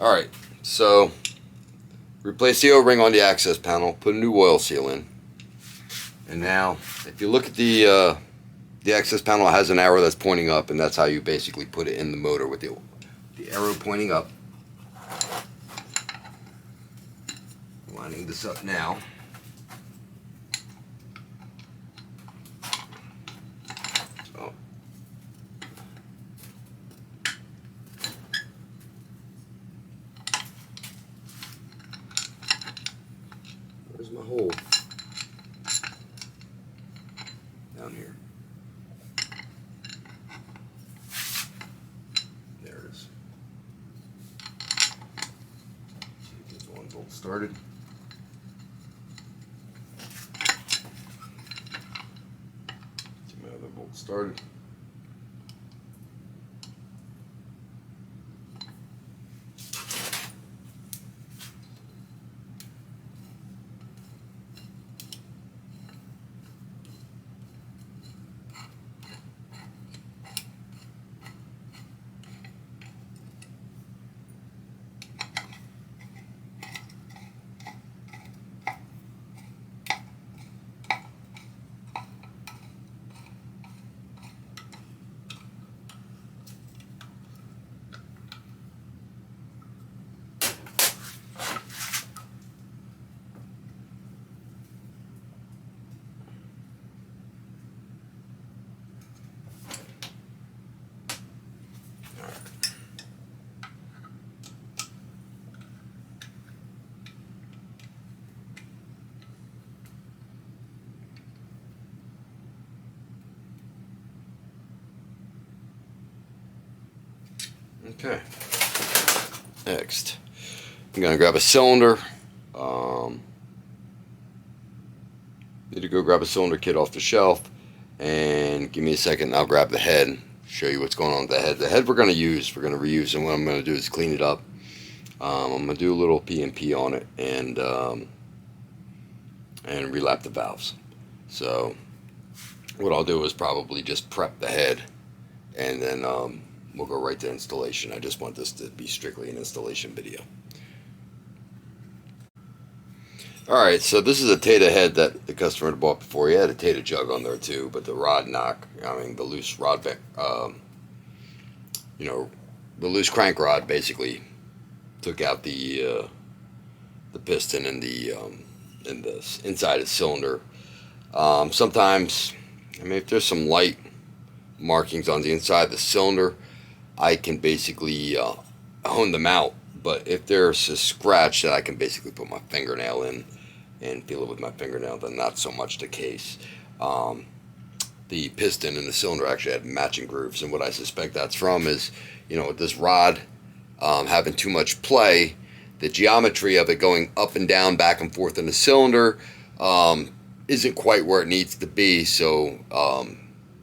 Alright, so replace the O-ring on the access panel, put a new oil seal in. And now, if you look at the access panel, it has an arrow that's pointing up, and that's how you basically put it in the motor, with the arrow pointing up. Lining this up now. So, where's my hole? Down here. There it is. Get one bolt started. Get my other bolt started. Okay. Next, I'm gonna grab a cylinder. Need to go grab a cylinder kit off the shelf, and give me a second and I'll grab the head, show you what's going on with the head. The head we're gonna reuse, and what I'm gonna do is clean it up. I'm gonna do a little P&P on it, and relap the valves. So what I'll do is probably just prep the head, and then we'll go right to installation. I just want this to be strictly an installation video. Alright, so this is a Tata head that the customer had bought before. He had a Tata jug on there too, but the rod knock, the loose rod, the loose crank rod basically took out the piston and the inside of the cylinder. Sometimes, if there's some light markings on the inside of the cylinder, I can basically hone them out. But if there's a scratch that I can basically put my fingernail in and feel it with my fingernail, then not so much the case. The piston and the cylinder actually had matching grooves, and what I suspect that's from is, with this rod having too much play, the geometry of it going up and down, back and forth in the cylinder isn't quite where it needs to be, so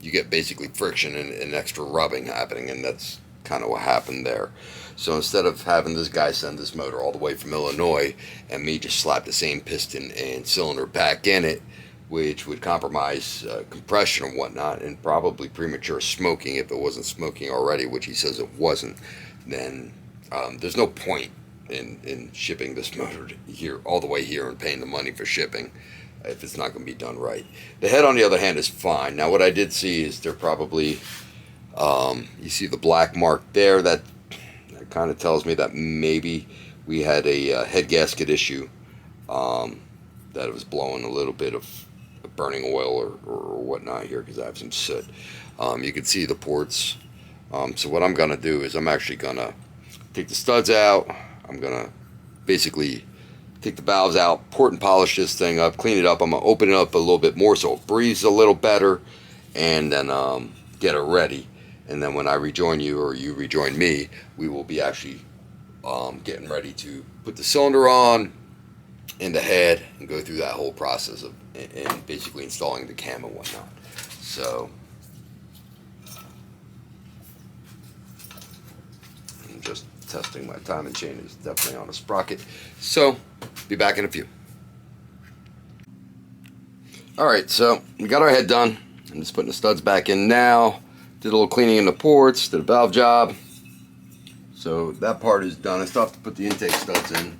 you get basically friction and extra rubbing happening, and that's kind of what happened there. So instead of having this guy send this motor all the way from Illinois and me just slap the same piston and cylinder back in it, which would compromise compression and whatnot, and probably premature smoking if it wasn't smoking already, which he says it wasn't, then there's no point in shipping this motor here all the way here and paying the money for shipping if it's not going to be done right. The head, on the other hand, is fine. Now what I did see is there probably, you see the black mark there, that kind of tells me that maybe we had a head gasket issue, that it was blowing a little bit of burning oil or whatnot here, because I have some soot. You can see the ports. So what I'm going to do is I'm actually going to take the studs out. I'm going to basically take the valves out, port and polish this thing up, clean it up. I'm going to open it up a little bit more so it breathes a little better, and then get it ready. And then when I rejoin you, or you rejoin me, we will be actually getting ready to put the cylinder on and the head and go through that whole process of and basically installing the cam and whatnot. So I'm just testing my timing chain is definitely on a sprocket. So be back in a few. Alright, so we got our head done. I'm just putting the studs back in now. Did a little cleaning in the ports, did a valve job. So that part is done. I still have to put the intake studs in.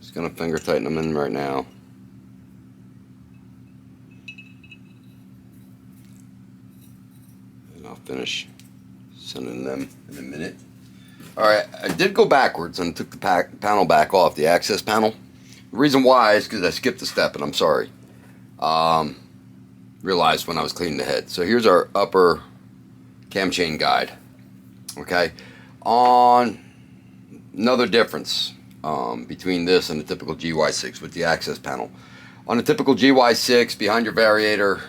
Just gonna finger tighten them in right now. And I'll finish sending them in a minute. Alright, I did go backwards and took the panel back off, the access panel. The reason why is because I skipped a step, and I'm sorry. Realized when I was cleaning the head. So here's our upper cam chain guide. Okay, on another difference between this and the typical GY6 with the access panel. On a typical GY6, behind your variator,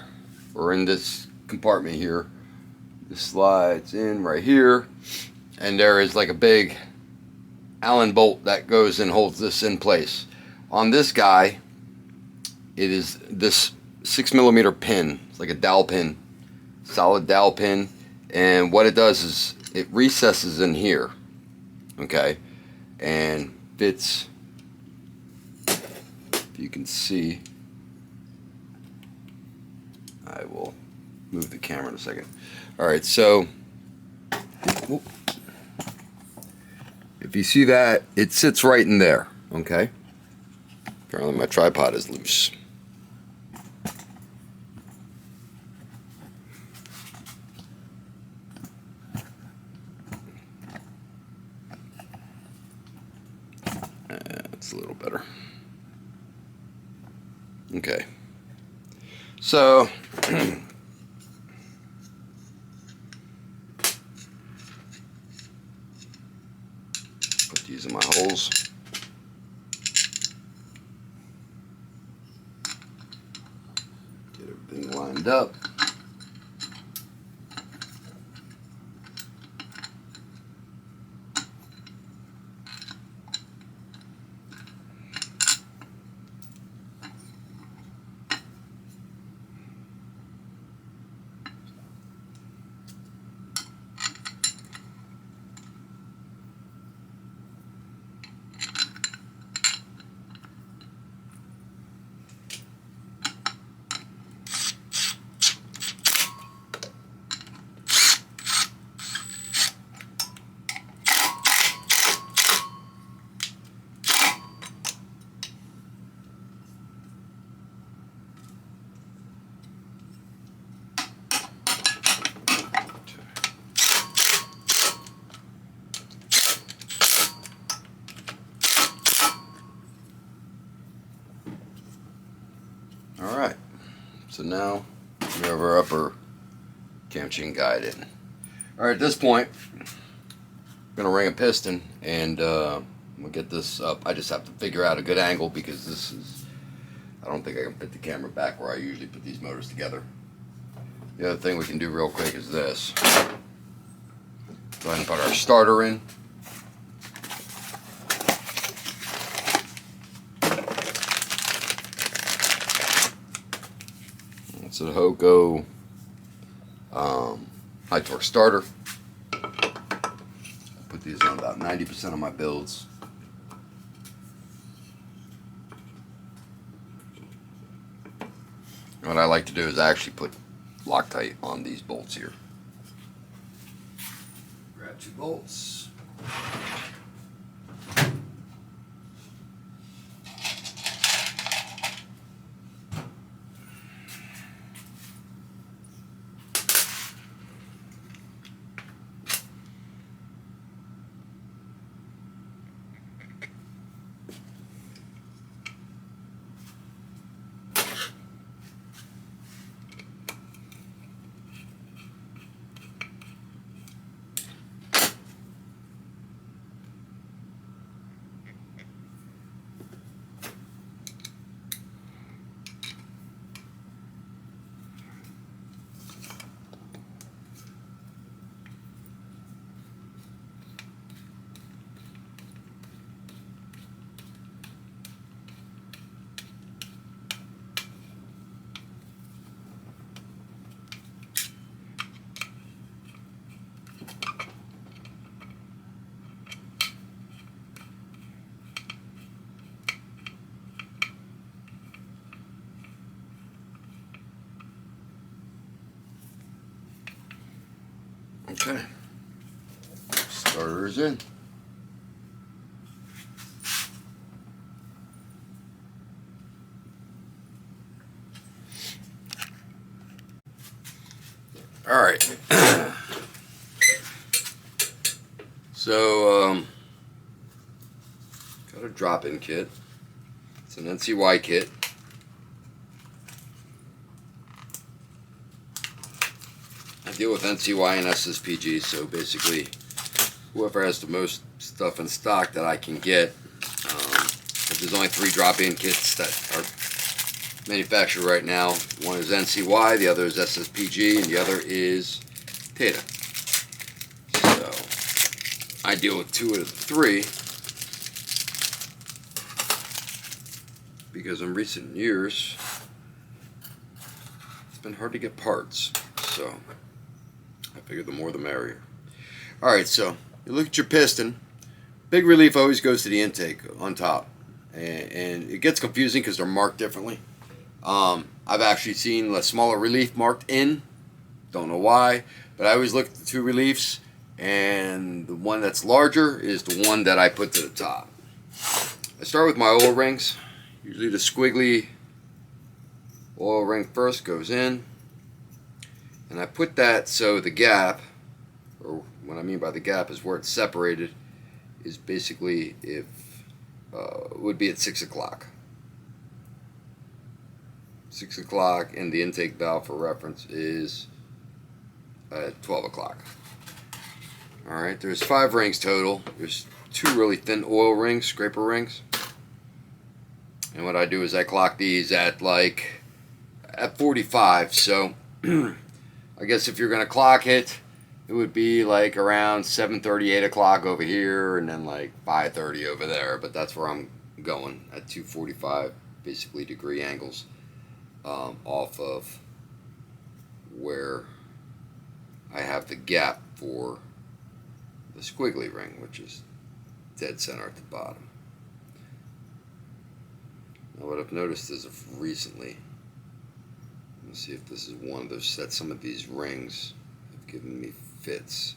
or in this compartment here, this slides in right here, and there is like a big Allen bolt that goes and holds this in place. On this guy, it is this 6mm pin. It's like a dowel pin, solid dowel pin, and what it does is it recesses in here, okay, and fits. If you can see, I will move the camera in a second. All right, so if you see that, it sits right in there, okay. Apparently my tripod is loose. That's a little better. Okay. So put these in my holes. Get everything lined up. Alright, so now we have our upper cam chain guide in. Alright, at this point, I'm going to ring a piston, and we'll get this up. I just have to figure out a good angle, because this is, I don't think I can fit the camera back where I usually put these motors together. The other thing we can do real quick is this. Go ahead and put our starter in. It's a Hoco high torque starter. I put these on about 90% of my builds. What I like to do is actually put Loctite on these bolts here. Grab 2 bolts. Okay. Starter's in. All right. So, got a drop-in kit. It's an NCY kit. I deal with NCY and SSPG, so basically, whoever has the most stuff in stock that I can get. But there's only 3 drop-in kits that are manufactured right now. One is NCY, the other is SSPG, and the other is Tata. So I deal with 2 of the 3 because in recent years it's been hard to get parts. So I figured the more the merrier. Alright, so you look at your piston. Big relief always goes to the intake on top. And it gets confusing because they're marked differently. I've actually seen a smaller relief marked in. Don't know why. But I always look at the 2 reliefs. And the one that's larger is the one that I put to the top. I start with my oil rings. Usually the squiggly oil ring first goes in. And I put that so the gap, or what I mean by the gap is where it's separated, is basically if would be at 6 o'clock. 6 o'clock, and the intake valve for reference is at 12 o'clock. Alright, there's 5 rings total. There's 2 really thin oil rings, scraper rings. And what I do is I clock these at 45. So I guess if you're going to clock it, it would be like around 7:30, 8 o'clock over here, and then like 5:30 over there. But that's where I'm going at 245, basically degree angles off of where I have the gap for the squiggly ring, which is dead center at the bottom. Now what I've noticed is recently, let's see if this is one of those that some of these rings have given me fits,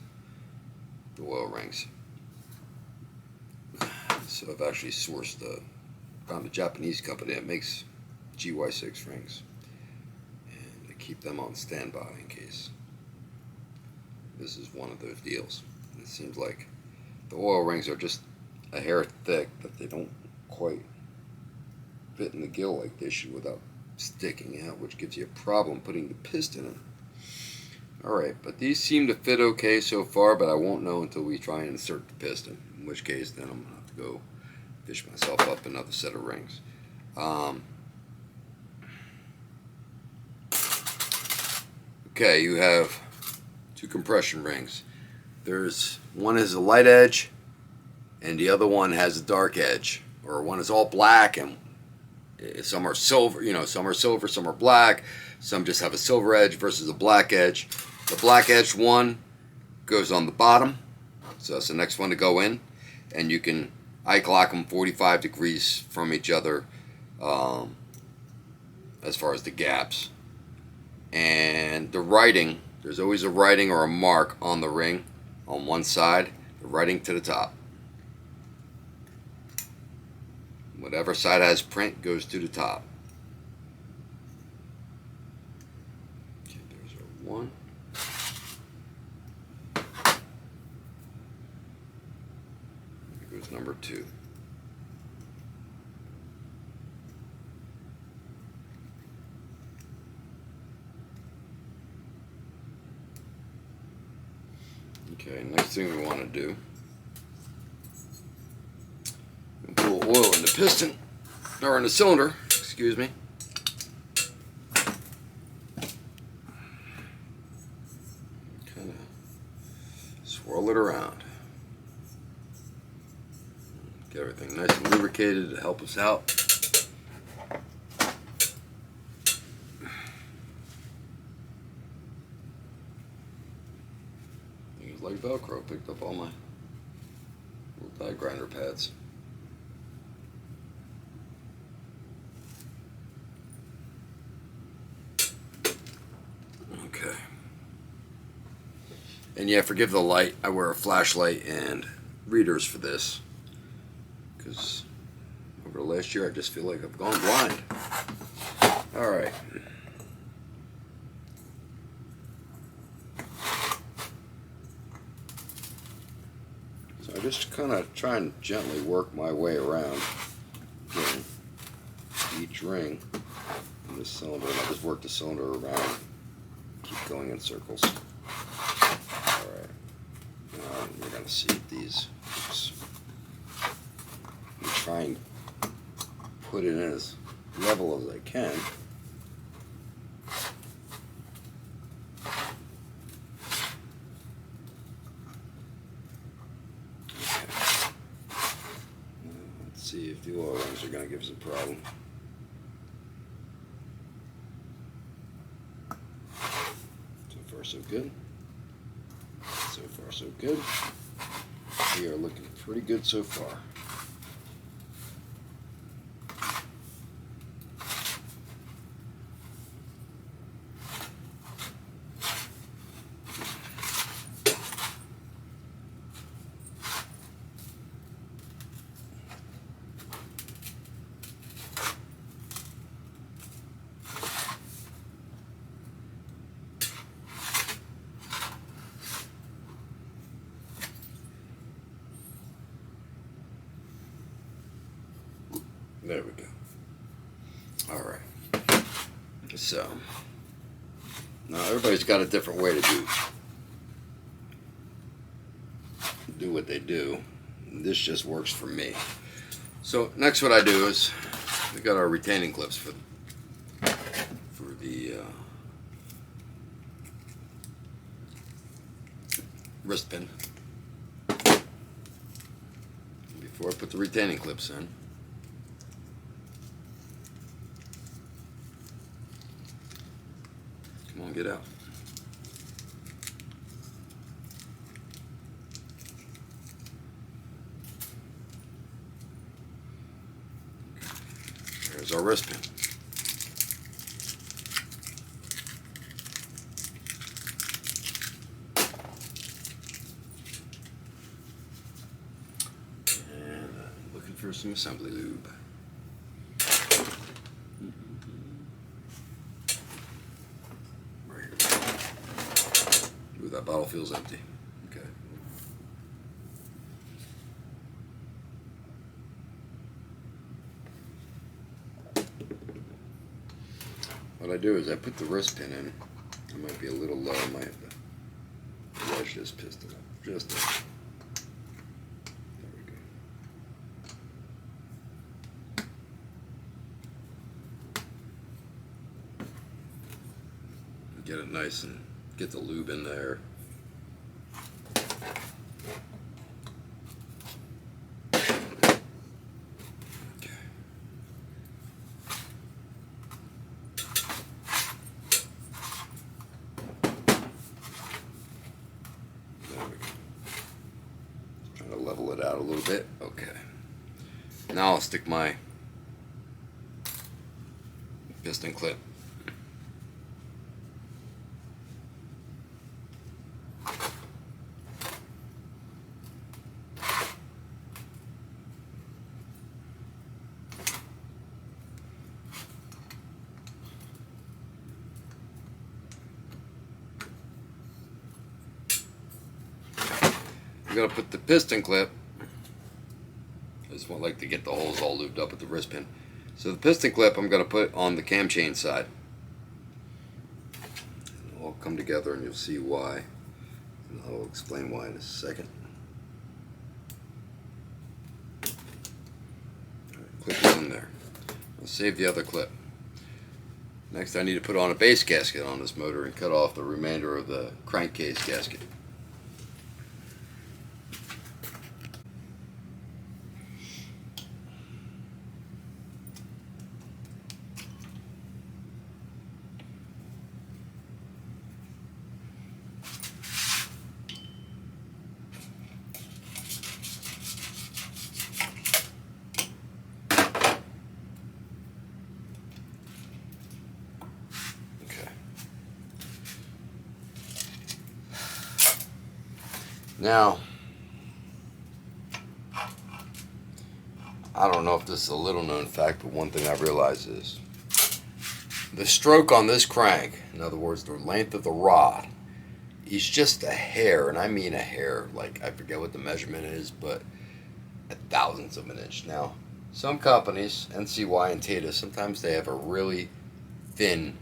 the oil rings. So I've actually found a Japanese company that makes GY6 rings, and I keep them on standby in case this is one of those deals. It seems like the oil rings are just a hair thick, that they don't quite fit in the gill like they should without sticking out, which gives you a problem putting the piston in. Alright, but these seem to fit okay so far, but I won't know until we try and insert the piston, in which case then I'm going to have to go fish myself up another set of rings. Okay, you have 2 compression rings. One is a light edge and the other one has a dark edge, or one is all black and some are silver, some are silver, some are black, some just have a silver edge versus a black edge. The black edge one goes on the bottom, so that's the next one to go in, and you can clock them 45 degrees from each other as far as the gaps. And the writing, there's always a writing or a mark on the ring on one side, the writing to the top. Whatever side has print goes to the top. Okay, there's our 1. There goes number 2. Okay, next thing we want to do, put a little oil in the piston, or in the cylinder, excuse me. Kind of swirl it around. Get everything nice and lubricated to help us out. It's like Velcro, picked up all my little die grinder pads. Okay. And yeah, forgive the light. I wear a flashlight and readers for this, because over the last year I just feel like I've gone blind. Alright. So I just kind of try and gently work my way around each ring in this cylinder, and I just work the cylinder around, keep going in circles. Alright. Now we're going to see if these, I'm trying to put it in as level as I can. Let's see if the oil rings are going to give us a problem. So far so good. So far so good. We are looking pretty good so far. There we go. Alright. So, now everybody's got a different way to do what they do. This just works for me. So, next what I do is, we got our retaining clips for the wrist pin. Before I put the retaining clips in, come on, get out. There's our wrist pin. And looking for some assembly lube. Ooh, that bottle feels empty. Okay. What I do is I put the wrist pin in. I might be a little low. I might have to wedge this piston up just a bit. There we go. Get it nice and get the lube in there. Level it out a little bit. Okay. Now I'll stick my piston clip. I'm going to put the piston clip, I just want like to get the holes all lubed up with the wrist pin. So the piston clip I'm going to put on the cam chain side. It'll all come together and you'll see why. And I'll explain why in a second. Clip is in there. I'll save the other clip. Next I need to put on a base gasket on this motor and cut off the remainder of the crankcase gasket. Now, I don't know if this is a little known fact, but one thing I've realized is the stroke on this crank, in other words, the length of the rod, is just a hair, and I mean a hair, like I forget what the measurement is, but a thousandth of an inch. Now, some companies, NCY and Tata, sometimes they have a really thin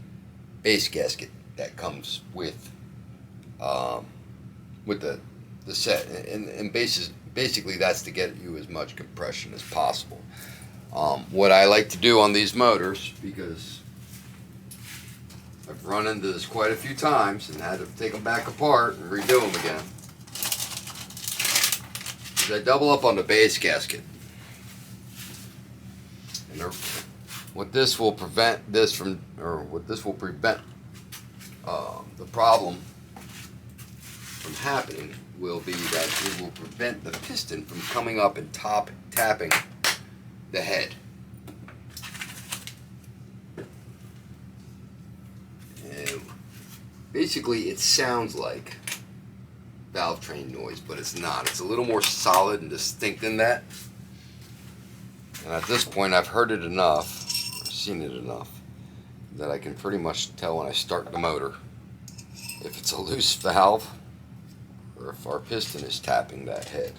base gasket that comes with the set, and basically that's to get you as much compression as possible. What I like to do on these motors, because I've run into this quite a few times and had to take them back apart and redo them again, is I double up on the base gasket. And what this will prevent the problem from happening will be that it will prevent the piston from coming up and tapping the head. And basically it sounds like valve train noise, but it's not. It's a little more solid and distinct than that. And at this point I've heard it enough, I've seen it enough, that I can pretty much tell when I start the motor if it's a loose valve or if our piston is tapping that head.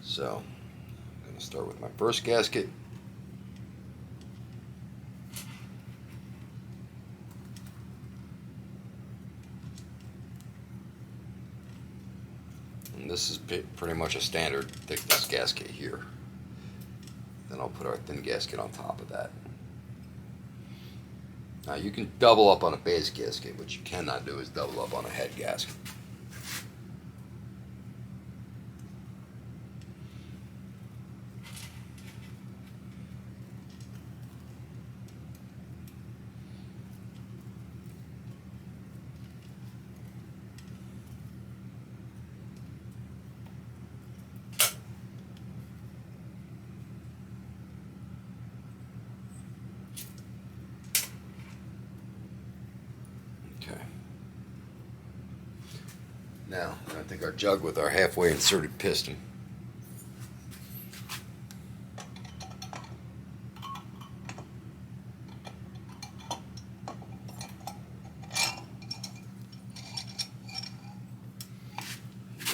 So I'm going to start with my first gasket. And this is pretty much a standard thickness gasket here. Then I'll put our thin gasket on top of that. Now you can double up on a base gasket. What you cannot do is double up on a head gasket. Now, I think our jug with our halfway inserted piston.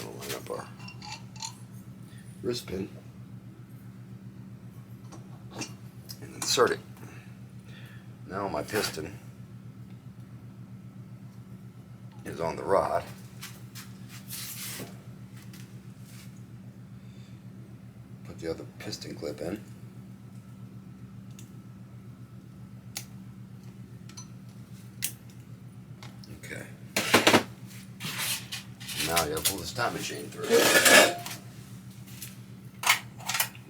We'll line up our wrist pin and insert it. Now my piston is on the rod. The other piston clip in. Okay. Now I gotta pull this time machine through.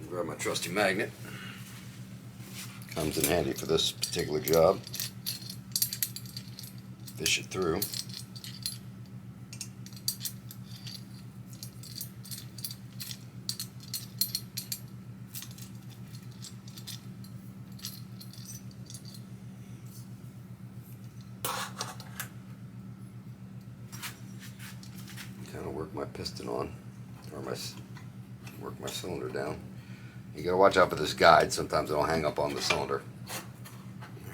Grab my trusty magnet. Comes in handy for this particular job. Fish it through. Kind of work my piston on, or work my cylinder down. You gotta watch out for this guide. Sometimes it'll hang up on the cylinder.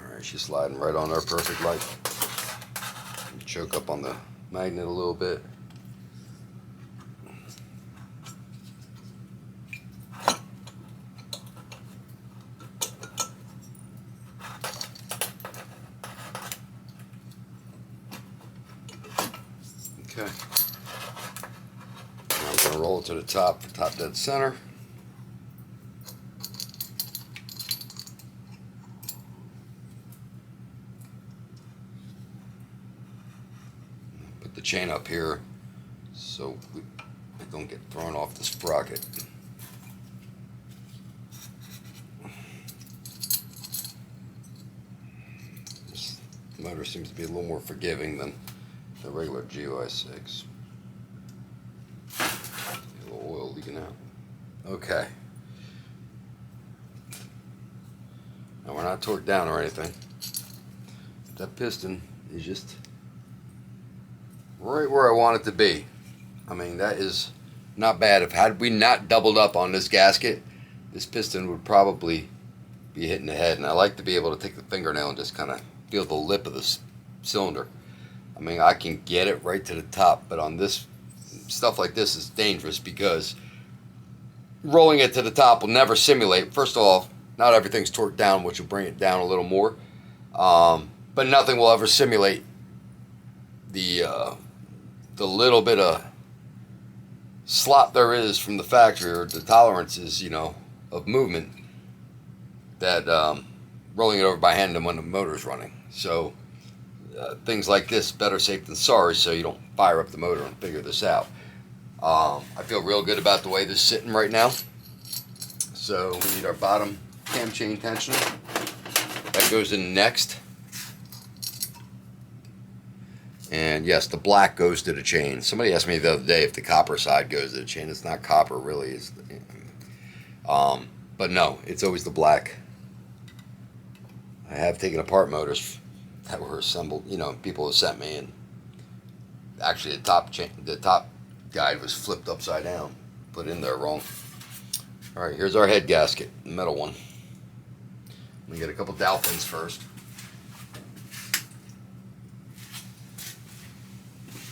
All right, she's sliding right on there, perfect like. Choke up on the magnet a little bit. Okay. Now I'm going to roll it to the top dead center. Put the chain up here so I don't get thrown off the sprocket. This motor seems to be a little more forgiving than the regular GUI 6. A little oil leaking out. Okay. Now we're not torqued down or anything. That piston is just right where I want it to be. I mean, that is not bad. If had we not doubled up on this gasket, this piston would probably be hitting the head. And I like to be able to take the fingernail and just kind of feel the lip of the cylinder. I mean, I can get it right to the top, but on this stuff like this is dangerous because rolling it to the top will never simulate. First of all, not everything's torqued down, which will bring it down a little more. But nothing will ever simulate the little bit of slop there is from the factory, or the tolerances, you know, of movement that rolling it over by hand and when the motor's running. So things like this, better safe than sorry, so you don't fire up the motor and figure this out. I feel real good about the way this is sitting right now. So we need our bottom cam chain tensioner. That goes in next. And yes, the black goes to the chain. Somebody asked me the other day if the copper side goes to the chain. It's not copper, really. It's, but no, it's always the black. I have taken apart motors that were assembled. You know, people have sent me, and actually the top guide was flipped upside down, put in there wrong. All right, here's our head gasket, the metal one. We get a couple dowel pins first.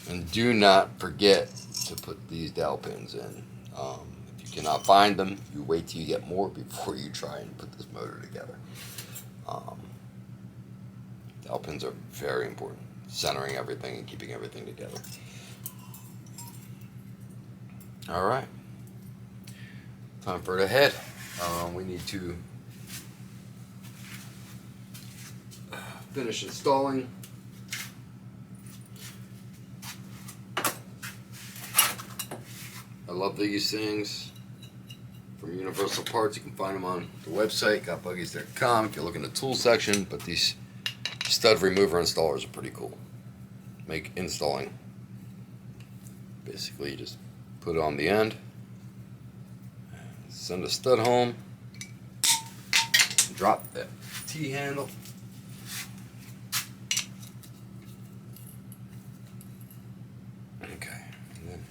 And do not forget to put these dowel pins in. If you cannot find them, you wait till you get more before you try and put this motor together. Dowel pins are very important, centering everything and keeping everything together. All right, time for the head. We need to finish installing I love these things from Universal Parts. You can find them on the website, gotbuggies.com, if you look in the tool section. But these stud remover installers are pretty cool. Make installing. Basically, you just put it on the end, send a stud home, drop that T-handle. Okay, and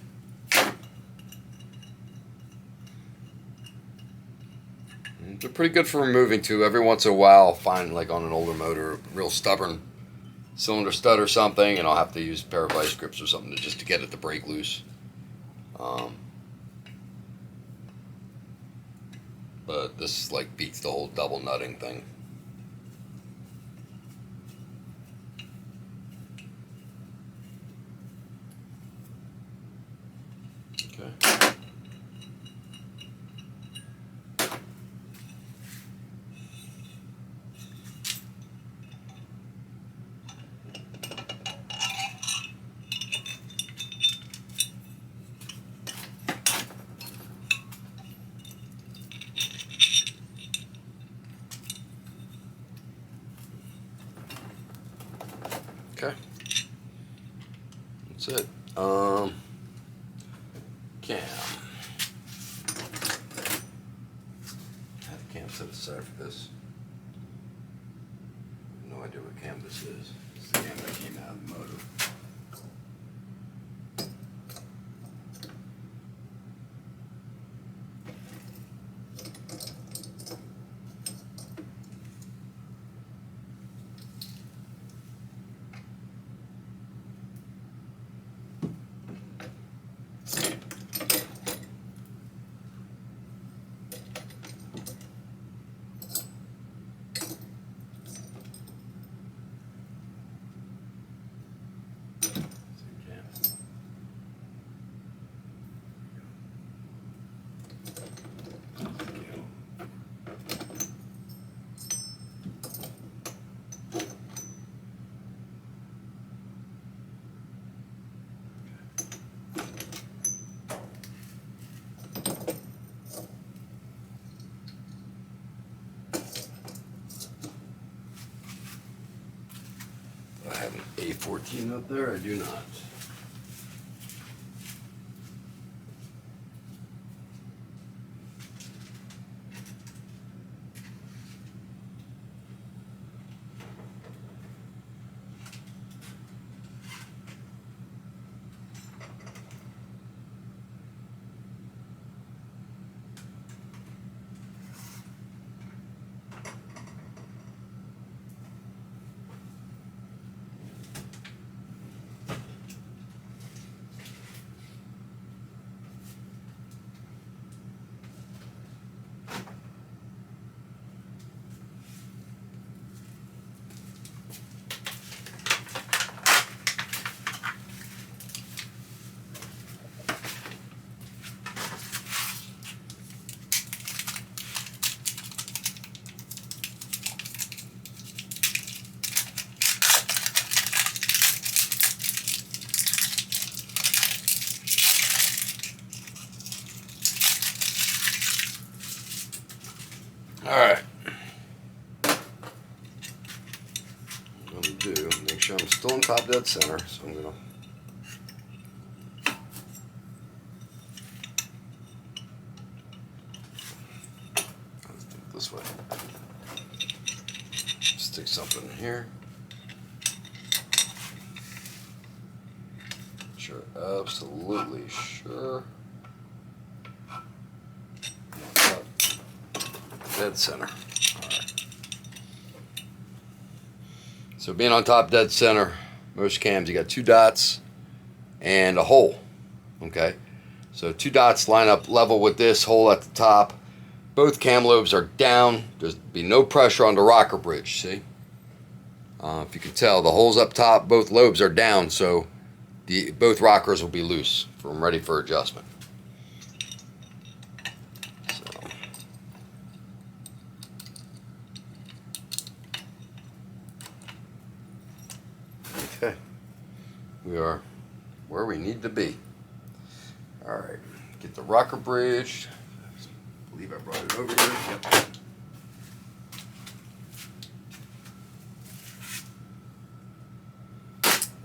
then they're pretty good for removing too. Every once in a while, I'll find, like on an older motor, a real stubborn cylinder stud or something, and I'll have to use a pair of vice grips or something just to get it to break loose. But this like beats the whole double nutting thing. Okay. Okay, that's it. Cam. I had a cam set aside for this. No idea what cam this is. It's the cam that came out of the motor. I have an A14 up there. I do not. Alright. What I'm going to do, make sure I'm still in top dead center, so I'm going to this way. Stick something in here. Sure, absolutely sure. Dead center. Alright. So being on top dead center, most cams you got 2 dots and a hole. Okay? So 2 dots line up level with this hole at the top. Both cam lobes are down. There's be no pressure on the rocker bridge. See? If you can tell, the holes up top, both lobes are down, so both rockers will be loose from ready for adjustment. So. Okay. We are where we need to be. All right. Get the rocker bridge. I believe I brought it over here. Yep.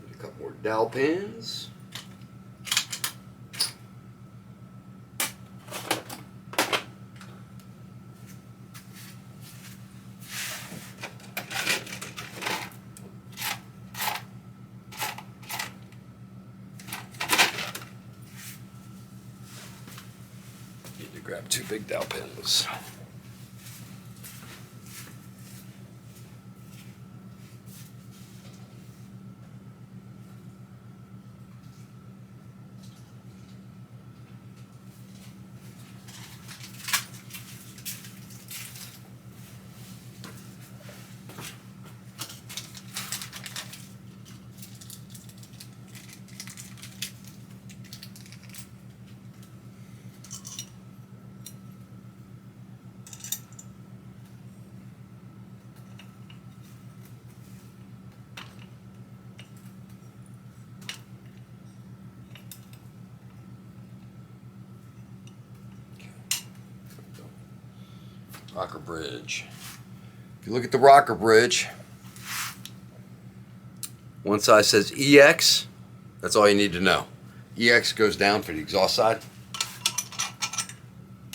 Need a couple more dowel pins. Grab 2 big dowel pins. Rocker bridge. If you look at the rocker bridge, one side says EX. That's all you need to know. EX goes down for the exhaust side.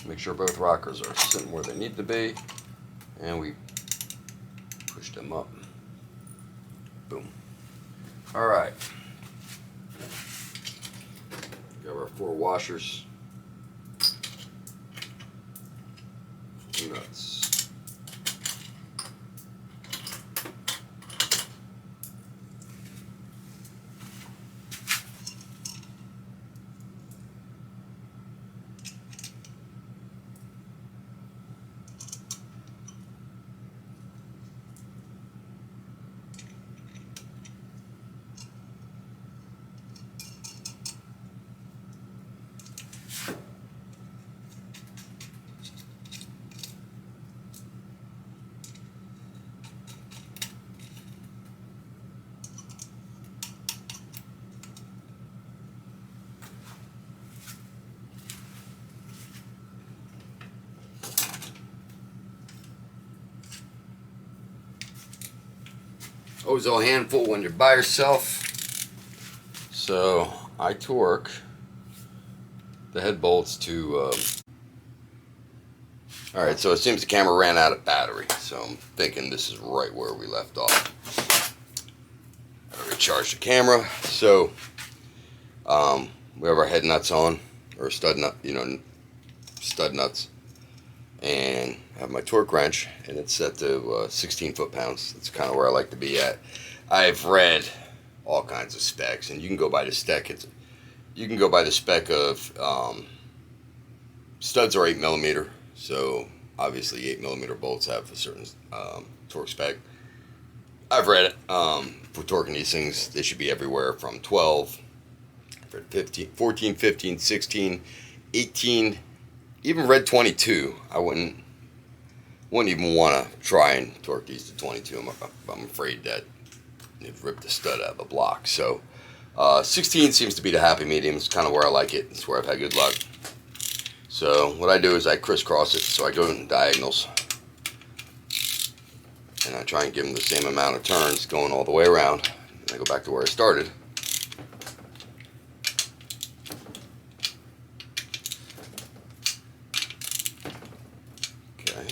Make sure both rockers are sitting where they need to be, and we push them up. Boom. All right. Got our 4 washers. Nuts. Always a handful when you're by yourself. So I torque the head bolts to alright, so it seems the camera ran out of battery, so I'm thinking this is right where we left off. I recharge the camera. So we have our head nuts on, or stud nut, stud nuts, and I have my torque wrench, and it's set to 16 foot-pounds. That's kind of where I like to be at. I've read all kinds of specs, and you can go by the spec. You can go by the spec of studs are 8mm, so obviously 8mm bolts have a certain torque spec. I've read it. For torquing these things, they should be everywhere from 12, 15, 14, 15, 16, 18. Even read 22. I wouldn't even want to try and torque these to 22. I'm afraid that it'd rip the stud out of the block. So 16 seems to be the happy medium. It's kind of where I like it. It's where I've had good luck. So what I do is I crisscross it. So I go in diagonals. and I try and give them the same amount of turns going all the way around, and I go back to where I started. Okay.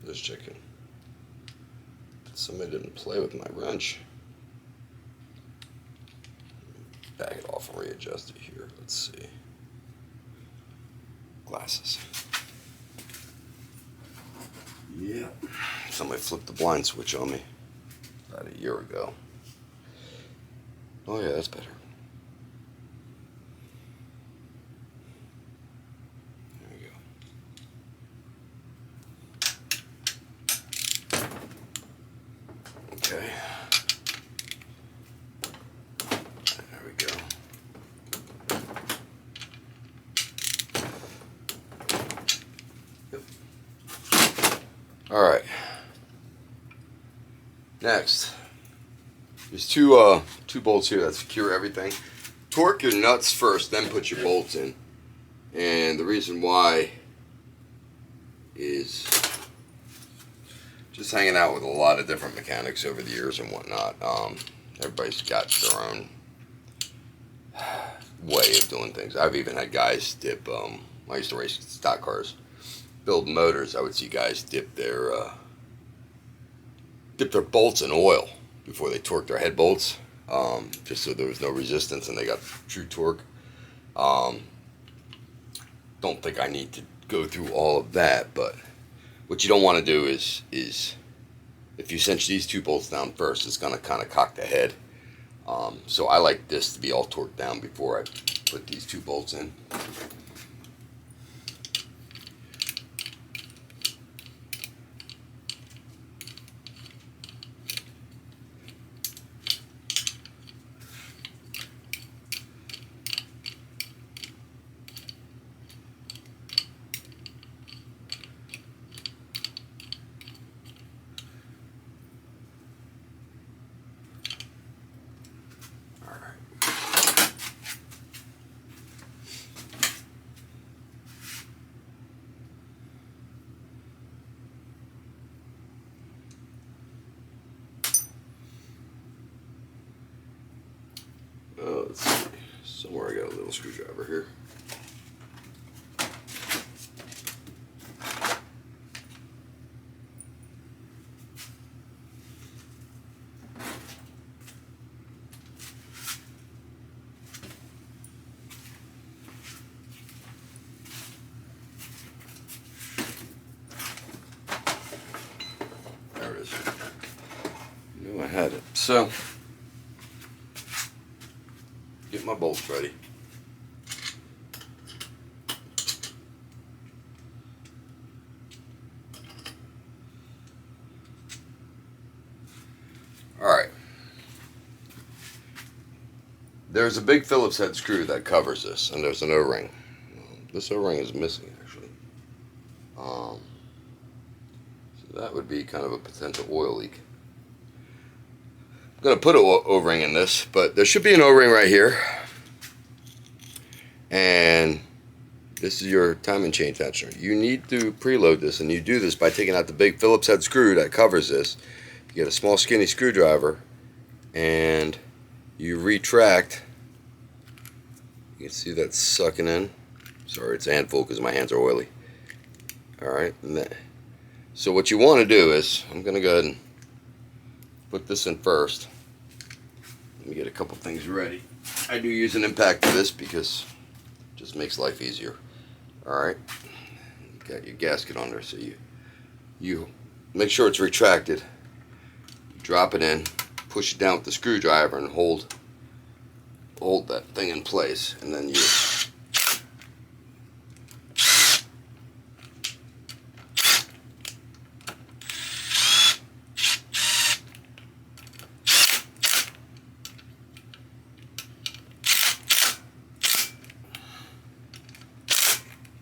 Just checking. Somebody didn't play with my wrench. Back it off and readjust it here. Let's see. Glasses. Yeah. Somebody flipped the blind switch on me about a year ago. Oh yeah, that's better. There we go. Okay. There we go. Yep. All right. Next, there's two bolts here that secure everything. Torque your nuts first, then put your bolts in. And the reason why is just hanging out with a lot of different mechanics over the years and whatnot. Everybody's got their own way of doing things. I've even had guys dip. I used to race stock cars, build motors. I would see guys dip their bolts in oil before they torque their head bolts, just so there was no resistance and they got true torque. Don't think I need to go through all of that, but what you don't want to do is if you cinch these two bolts down first, it's going to kind of cock the head. So I like this to be all torqued down before I put these two bolts in. Let's see. Somewhere I got a little screwdriver here. There it is. I knew I had it. So, get my bolts ready. Alright. There's a big Phillips head screw that covers this, and there's an O-ring. This O-ring is missing, actually. So that would be kind of a potential oil leak. I'm going to put an O-ring in this, but there should be an O-ring right here. And this is your timing chain tensioner. You need to preload this, and you do this by taking out the big Phillips head screw that covers this. You get a small skinny screwdriver, and you retract. You can see that sucking in. Sorry, it's a handful because my hands are oily. Alright, so what you want to do is, I'm going to go ahead and put this in first. Let me get a couple things ready. I do use an impact for this because it just makes life easier. Alright, you got your gasket on there, so you make sure it's retracted. You drop it in, push it down with the screwdriver and hold that thing in place, and then you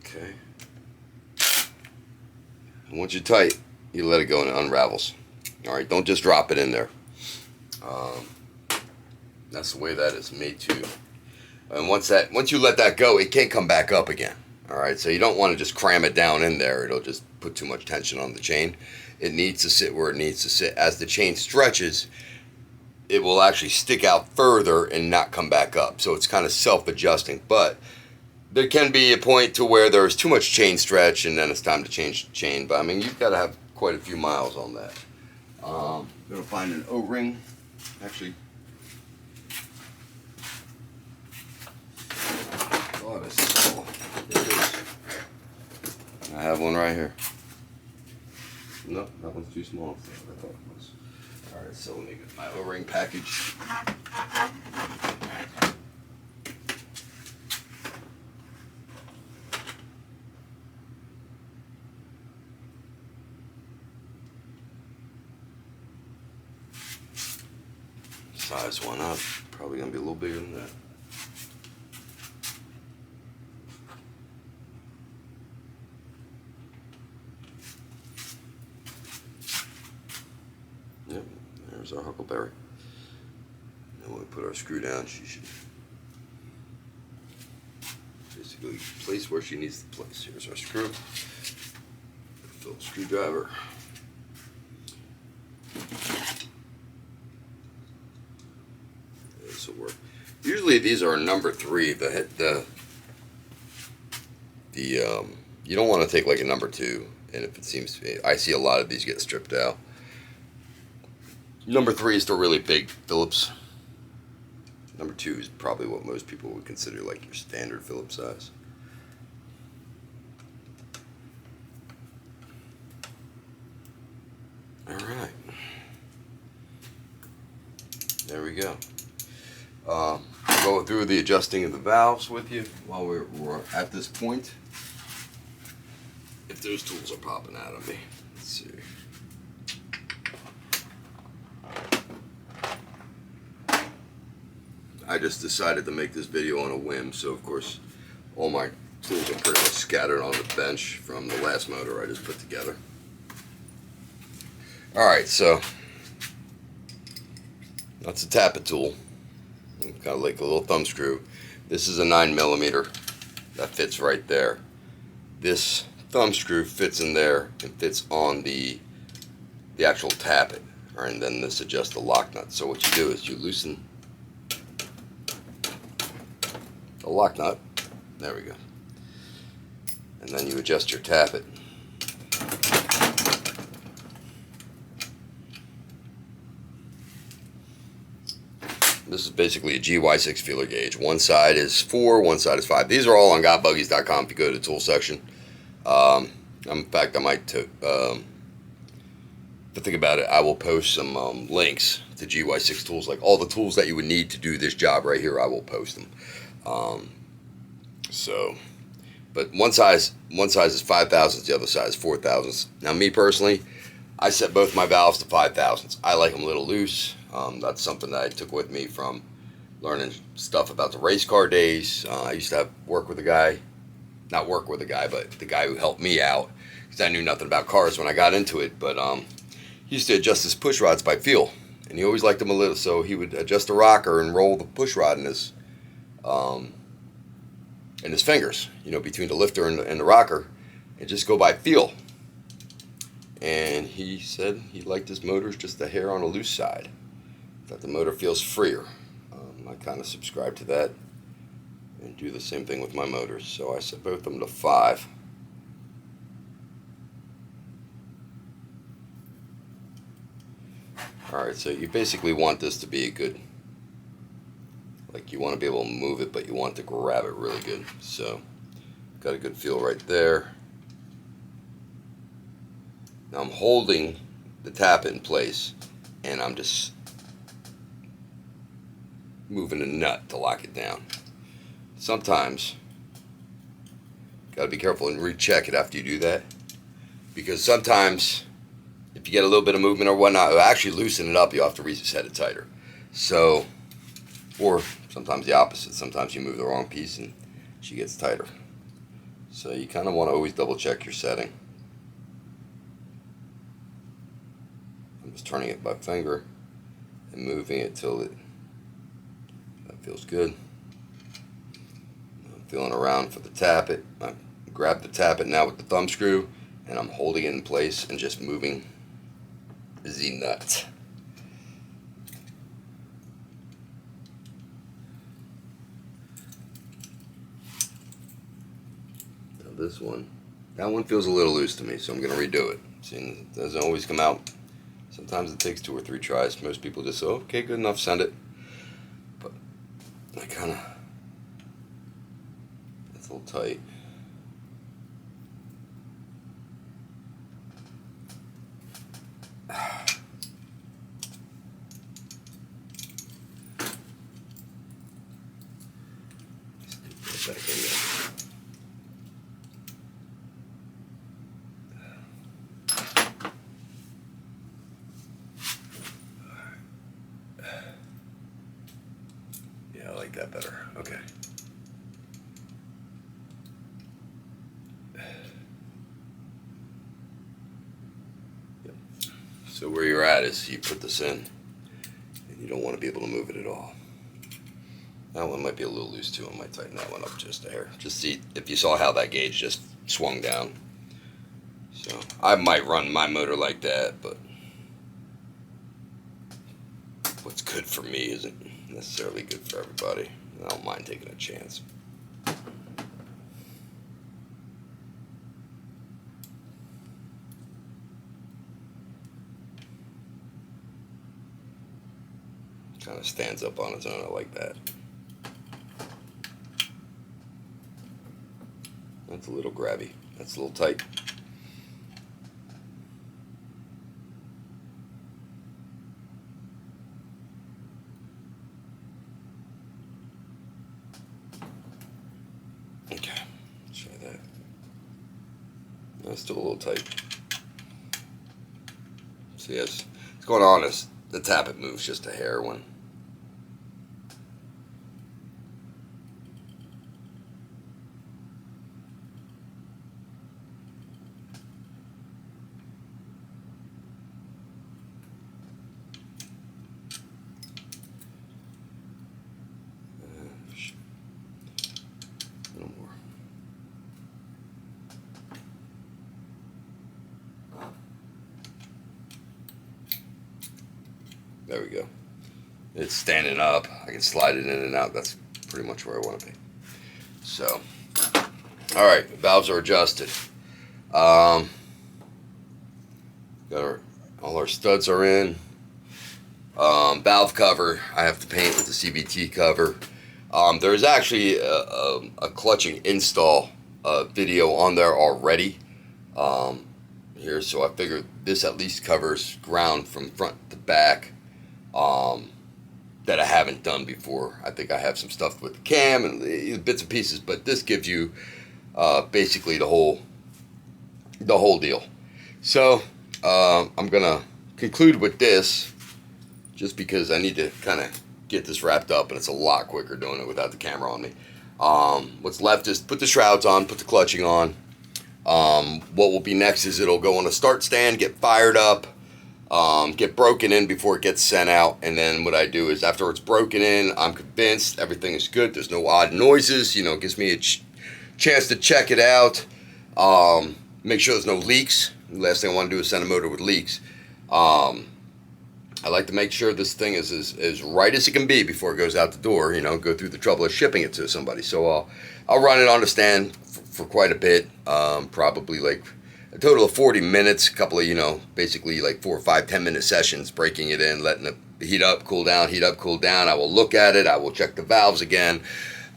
okay. And once you're tight, you let it go and it unravels. All right, don't just drop it in there. That's the way that is made to. And once you let that go, it can't come back up again. All right, so you don't want to just cram it down in there. It'll just put too much tension on the chain. It needs to sit where it needs to sit. As the chain stretches, it will actually stick out further and not come back up. So it's kind of self-adjusting. But there can be a point to where there's too much chain stretch, and then it's time to change the chain. But I mean, you've got to have quite a few miles on that. I'm gonna find an O-ring. Actually, oh, I saw. I have one right here. No, that one's too small. So I thought it was. All right, so let me get my O-ring package. Size one up. Probably gonna be a little bigger than that. Yep, there's our huckleberry. And when we put our screw down, she should basically place where she needs to place. Here's our screw. Phillips screwdriver. This will work. Usually these are number 3. You don't want to take like a number 2, and if it seems to be, I see a lot of these get stripped out. Number 3 is the really big Phillips. Number 2 is probably what most people would consider like your standard Phillips size. All right, there we go. I'll go through the adjusting of the valves with you while we're at this point. If those tools are popping out of me, let's see. I just decided to make this video on a whim, so of course all my tools are pretty much scattered on the bench from the last motor I just put together. Alright, so that's a tappet tool. Kind of like a little thumb screw. This is a 9mm that fits right there. This thumb screw fits in there and fits on the actual tappet. All right, and then this adjusts the lock nut. So what you do is you loosen the lock nut. There we go. And then you adjust your tappet. This is basically a GY6 feeler gauge. One side is 4, one side is 5. These are all on GotBuggies.com if you go to the tool section. In fact, I might, to think about it, I will post some links to GY6 tools. Like all the tools that you would need to do this job right here, I will post them. But one size is 5 thousandths, the other size is 4 thousandths. Now, me personally, I set both my valves to 5 thousandths. I like them a little loose. That's something that I took with me from learning stuff about the race car days. I used to work with a guy, not work with a guy, but the guy who helped me out, because I knew nothing about cars when I got into it. But he used to adjust his push rods by feel, and he always liked them a little. So he would adjust the rocker and roll the push rod in his fingers, between the lifter and the rocker, and just go by feel. And he said he liked his motors just a hair on the loose side. That the motor feels freer. I kind of subscribe to that and do the same thing with my motors. So I set both of them to 5. Alright, so you basically want this to be a good, like you want to be able to move it, but you want to grab it really good. So got a good feel right there. Now I'm holding the tappet in place, and I'm just moving a nut to lock it down. Sometimes gotta be careful and recheck it after you do that, because sometimes if you get a little bit of movement or whatnot, it'll actually loosen it up. You'll have to reset it tighter. So, or sometimes the opposite. Sometimes you move the wrong piece and she gets tighter. So you kind of want to always double check your setting. I'm just turning it by finger and moving it till that feels good. I'm feeling around for the tappet. I grab the tappet now with the thumb screw, and I'm holding it in place and just moving the nut. Now this one, that one feels a little loose to me, so I'm going to redo it. See, it doesn't always come out. Sometimes it takes 2 or 3 tries. Most people just say, okay, good enough, send it. But I kind of, it's a little tight. Back in there. Yeah, I like that better. Okay. Yep. So where you're at is you put this in, and you don't want to be able to move it at all. That one might be a little loose too. I might tighten that one up just a hair. Just see if you saw how that gauge just swung down. So I might run my motor like that, but what's good for me isn't necessarily good for everybody. I don't mind taking a chance. Kind of stands up on its own. I like that. That's a little grabby. That's a little tight. Okay, let's try that. That's still a little tight. See, what's going on is the tappet moves just a hair when there we go. It's standing up. I can slide it in and out. That's pretty much where I want to be. So, all right, valves are adjusted. Got all our studs are in. Valve cover, I have to paint with the CVT cover. There's actually a clutching install video on there already. Here, so I figured this at least covers ground from front to back. That I haven't done before. I think I have some stuff with the cam and bits and pieces, but this gives you basically the whole deal. So I'm gonna conclude with this, just because I need to kind of get this wrapped up, and it's a lot quicker doing it without the camera on me. What's left is put the shrouds on, put the clutching on. What will be next is it'll go on a start stand, get fired up. Get broken in before it gets sent out, and then what I do is after it's broken in, I'm convinced everything is good, there's no odd noises, it gives me a chance to check it out, make sure there's no leaks. The last thing I want to do is send a motor with leaks. I like to make sure this thing is as right as it can be before it goes out the door, go through the trouble of shipping it to somebody. So I'll run it on the stand for quite a bit, probably like a total of 40 minutes, a couple of, basically like 4 or 5, 10-minute sessions, breaking it in, letting it heat up, cool down, heat up, cool down. I will look at it. I will check the valves again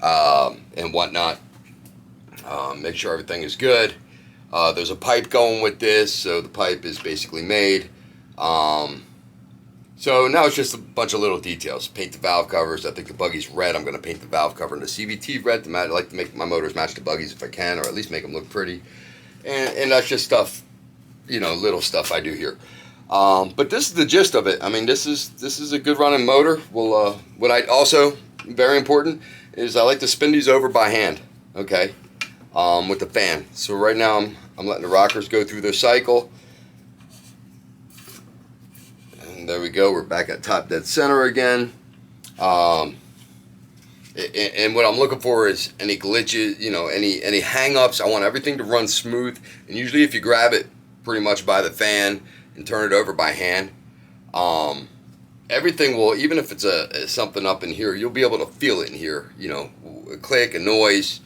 and whatnot. Make sure everything is good. There's a pipe going with this, so the pipe is basically made. So now it's just a bunch of little details. Paint the valve covers. I think the Buggy's red. I'm going to paint the valve cover in the CVT red. I like to make my motors match the Buggies if I can, or at least make them look pretty. And that's just stuff, you know, little stuff I do here. But this is the gist of it. I mean, this is a good running motor. Well, what I also, very important, is I like to spin these over by hand, okay, with the fan. So right now I'm letting the rockers go through their cycle. And there we go. We're back at top dead center again. And what I'm looking for is any glitches, you know, any hang-ups. I want everything to run smooth. And usually if you grab it pretty much by the fan and turn it over by hand, everything will, even if it's something up in here, you'll be able to feel it in here, you know, a click, a noise.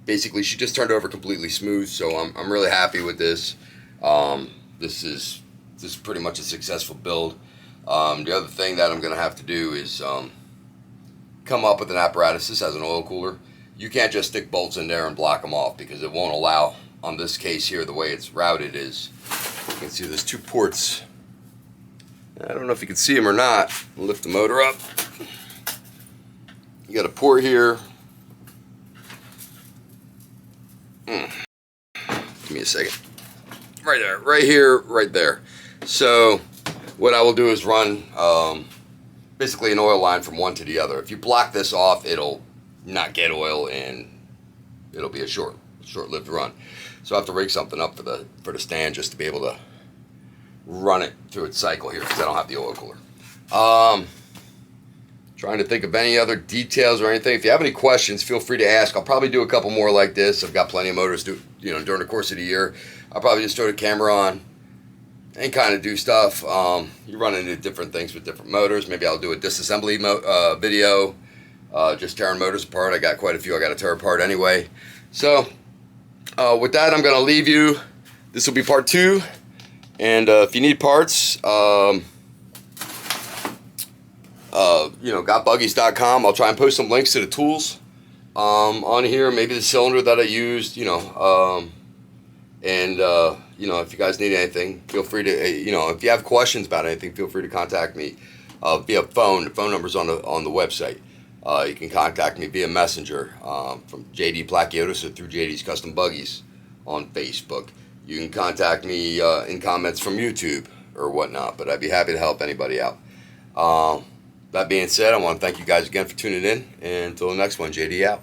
Basically, she just turned over completely smooth, so I'm really happy with this. This is pretty much a successful build. The other thing that I'm going to have to do is come up with an apparatus. This has an oil cooler. You can't just stick bolts in there and block them off, because it won't allow. On this case here, the way it's routed is, you can see there's two ports. I don't know if you can see them or not. I'll lift the motor up. You got a port here. Give me a second. Right there, right here, right there. So what I will do is run basically an oil line from one to the other. If you block this off, it'll not get oil and it'll be a short-lived run. So I have to rig something up for the stand just to be able to run it through its cycle here, because I don't have the oil cooler. Trying to think of any other details or anything. If you have any questions, feel free to ask. I'll probably do a couple more like this. I've got plenty of motors to, you know, during the course of the year. I'll probably just throw the camera on and kind of do stuff. You run into different things with different motors. Maybe I'll do a disassembly video, just tearing motors apart. I got quite a few I got to tear apart anyway. So with that, I'm going to leave you. This will be part 2. And if you need parts, you know, gotbuggies.com. I'll try and post some links to the tools on here. Maybe the cylinder that I used, you know. You know, if you guys need anything, feel free to, you know, if you have questions about anything, feel free to contact me via phone. The phone number's on the website. You can contact me via Messenger from JD Placiotis or through JD's Custom Buggies on Facebook. You can contact me in comments from YouTube or whatnot, but I'd be happy to help anybody out. That being said, I want to thank you guys again for tuning in, and until the next one, JD out.